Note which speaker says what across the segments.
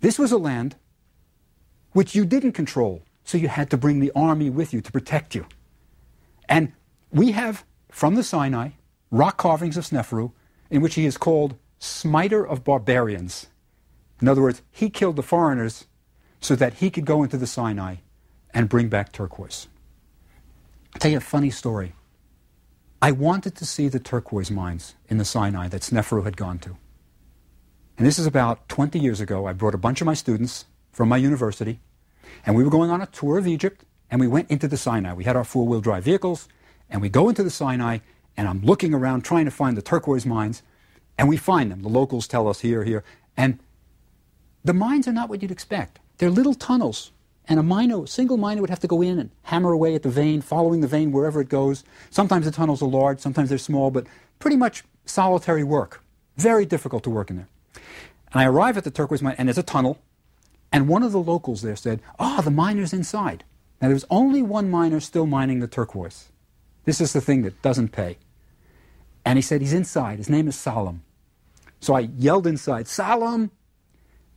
Speaker 1: This was a land which you didn't control, so you had to bring the army with you to protect you. And we have, from the Sinai, rock carvings of Seferu, in which he is called Smiter of Barbarians. In other words, he killed the foreigners so that he could go into the Sinai and bring back turquoise. I'll tell you a funny story. I wanted to see the turquoise mines in the Sinai that Seferu had gone to. And this is about 20 years ago. I brought a bunch of my students from my university, and we were going on a tour of Egypt, and we went into the Sinai. We had our four-wheel drive vehicles, and we go into the Sinai, and I'm looking around trying to find the turquoise mines, and we find them. The locals tell us here, here. And the mines are not what you'd expect. They're little tunnels. And a single miner would have to go in and hammer away at the vein, following the vein wherever it goes. Sometimes the tunnels are large, sometimes they're small, but pretty much solitary work. Very difficult to work in there. And I arrive at the turquoise mine, and there's a tunnel, and one of the locals there said, the miner's inside. Now, there's only one miner still mining the turquoise. This is the thing that doesn't pay. And he said, he's inside. His name is Salam. So I yelled inside, Salam!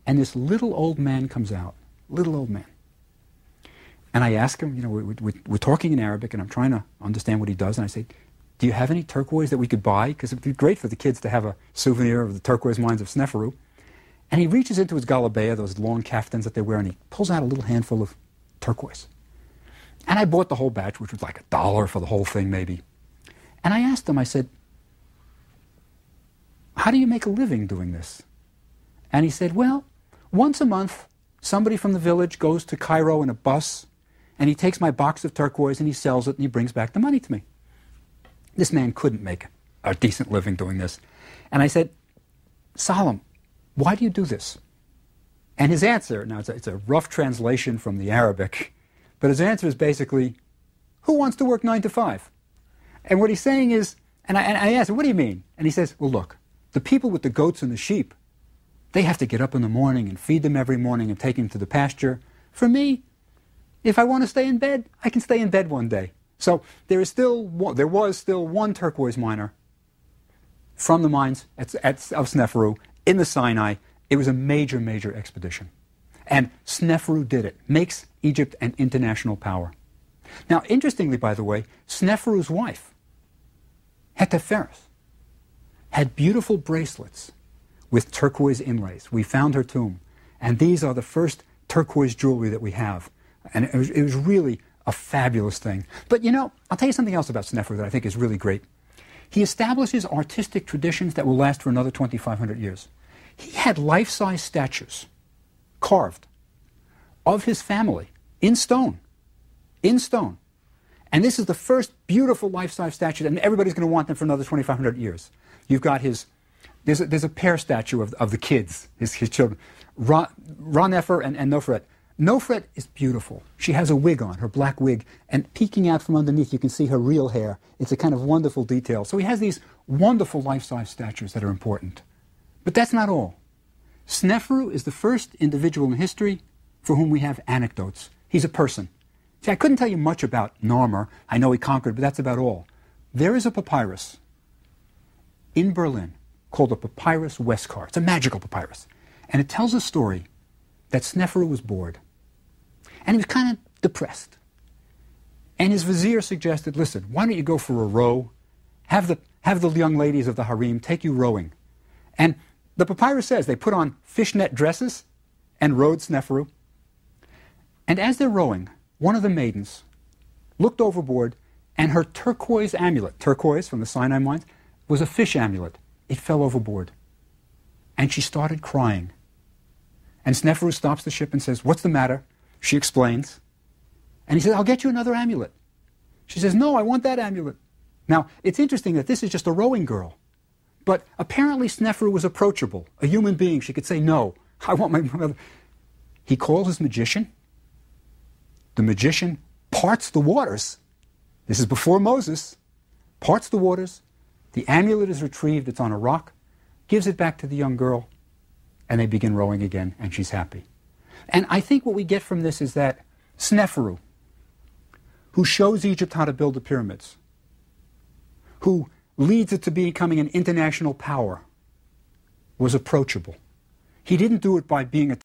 Speaker 1: And this little old man comes out. Little old man. And I ask him, we're talking in Arabic, and I'm trying to understand what he does. And I say, do you have any turquoise that we could buy? Because it would be great for the kids to have a souvenir of the turquoise mines of Seferu. And he reaches into his galabeya, those long kaftans that they wear, and he pulls out a little handful of turquoise. And I bought the whole batch, which was like $1 for the whole thing, maybe. And I asked him, I said, how do you make a living doing this? And he said, well, once a month, somebody from the village goes to Cairo in a bus, and he takes my box of turquoise and he sells it and he brings back the money to me. This man couldn't make a decent living doing this. And I said, Salam, why do you do this? And his answer, now it's a rough translation from the Arabic, but his answer is basically, who wants to work 9 to 5? And what he's saying is, and I asked him, what do you mean? And he says, well, look, the people with the goats and the sheep, they have to get up in the morning and feed them every morning and take them to the pasture. For me, if I want to stay in bed, I can stay in bed one day. So there was still one turquoise miner from the mines of Seferu in the Sinai. It was a major, major expedition. And Seferu did it, makes Egypt an international power. Now, interestingly, by the way, Seferu's wife, Seferu, had beautiful bracelets with turquoise inlays. We found her tomb. And these are the first turquoise jewelry that we have. And it was really a fabulous thing. But I'll tell you something else about Seferu that I think is really great. He establishes artistic traditions that will last for another 2,500 years. He had life-size statues carved of his family in stone. In stone. And this is the first beautiful life-size statue, and everybody's going to want them for another 2,500 years. You've got there's a pair statue of the kids, his children, Ra-Nefer and Nofret. Nofret is beautiful. She has a wig on, her black wig, and peeking out from underneath you can see her real hair. It's a kind of wonderful detail. So he has these wonderful life-size statues that are important. But that's not all. Seferu is the first individual in history for whom we have anecdotes. He's a person. See, I couldn't tell you much about Narmer. I know he conquered, but that's about all. There is a papyrus in Berlin called the Papyrus Westcar. It's a magical papyrus. And it tells a story that Seferu was bored. And he was kind of depressed. And his vizier suggested, listen, why don't you go for a row? Have the young ladies of the harem take you rowing. And the papyrus says they put on fishnet dresses and rowed Seferu. And as they're rowing, one of the maidens looked overboard, and her turquoise amulet, turquoise from the Sinai mines, was a fish amulet. It fell overboard. And she started crying. And Seferu stops the ship and says, what's the matter? She explains. And he says, I'll get you another amulet. She says, no, I want that amulet. Now, it's interesting that this is just a rowing girl. But apparently Seferu was approachable, a human being. She could say, no, I want my mother. He calls his magician. The magician parts the waters. This is before Moses. Parts the waters. The amulet is retrieved. It's on a rock. Gives it back to the young girl. And they begin rowing again, and she's happy. And I think what we get from this is that Seferu, who shows Egypt how to build the pyramids, who leads it to becoming an international power, was approachable. He didn't do it by being a